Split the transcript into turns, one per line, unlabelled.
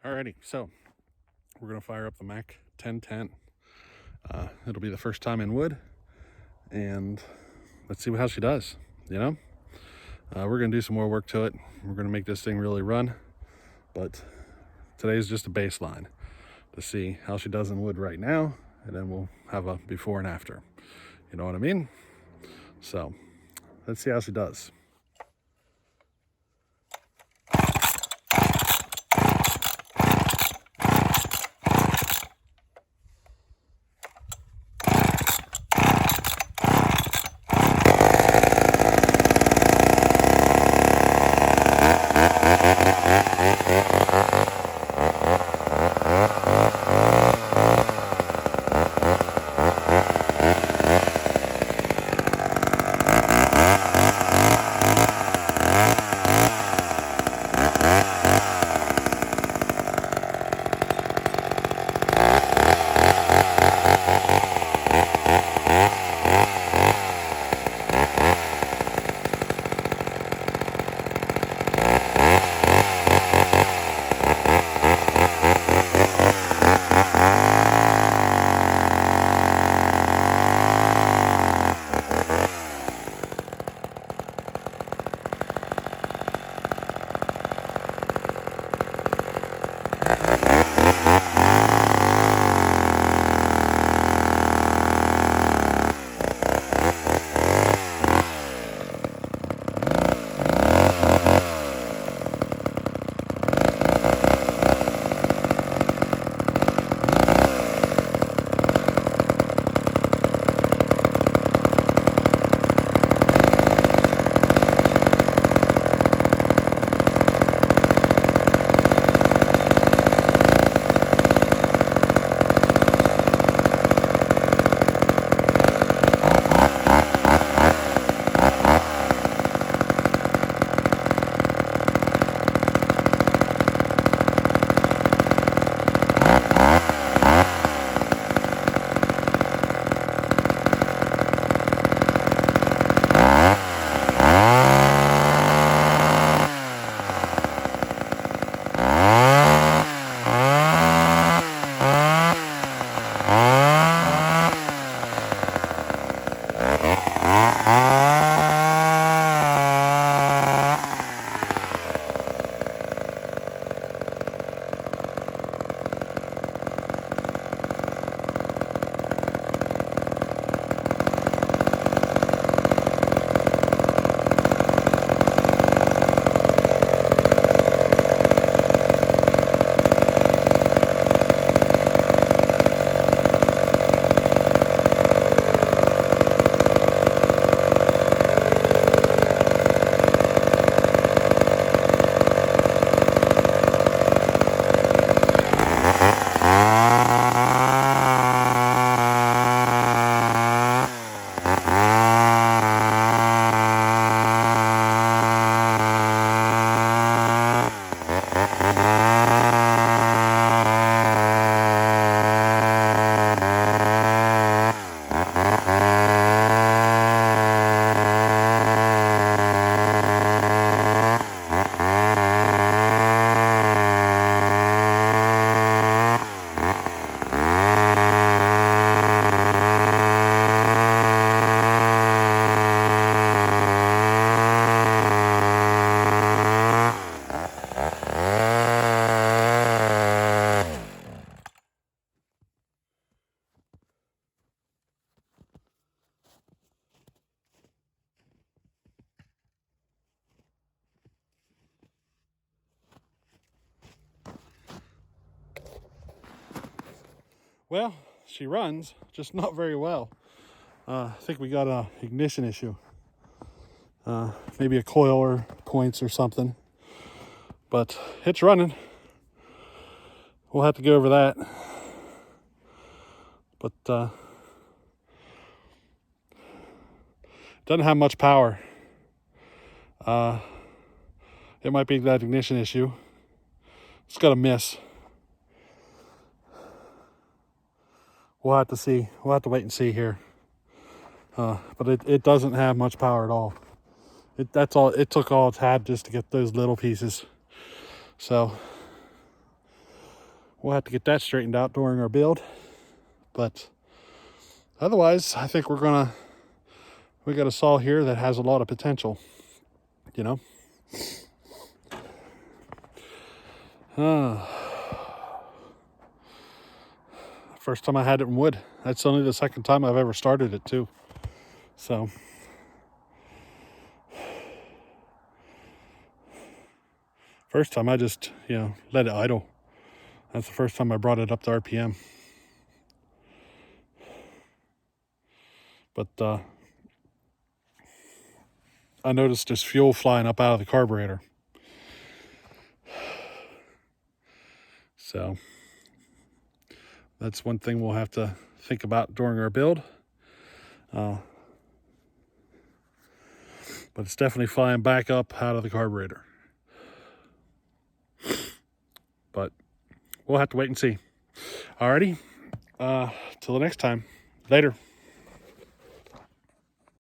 Alrighty, so we're gonna fire up the Mac 1010. It'll be the first time in wood, and let's see how she does. You know, we're gonna do some more work to it. We're gonna make this thing really run, but today's just a baseline to see how she does in wood right now, and then we'll have a before and after. You know what I mean? So let's see how she does. Well, she runs, just not very well. I think we got a ignition issue. Maybe a coil or points or something. But it's running. We'll have to go over that. But doesn't have much power. It might be that ignition issue. It's got a miss. We'll have to see. We'll have to wait and see here. But it doesn't have much power at all. That's all. It took all it's had just to get those little pieces. So we'll have to get that straightened out during our build. But otherwise, I think we got a saw here that has a lot of potential, you know. First time I had it in wood. That's only the second time I've ever started it too. So first time I just, let it idle. That's the first time I brought it up to RPM. But I noticed this fuel flying up out of the carburetor. So that's one thing we'll have to think about during our build. But it's definitely flying back up out of the carburetor. But we'll have to wait and see. Alrighty, till the next time. Later.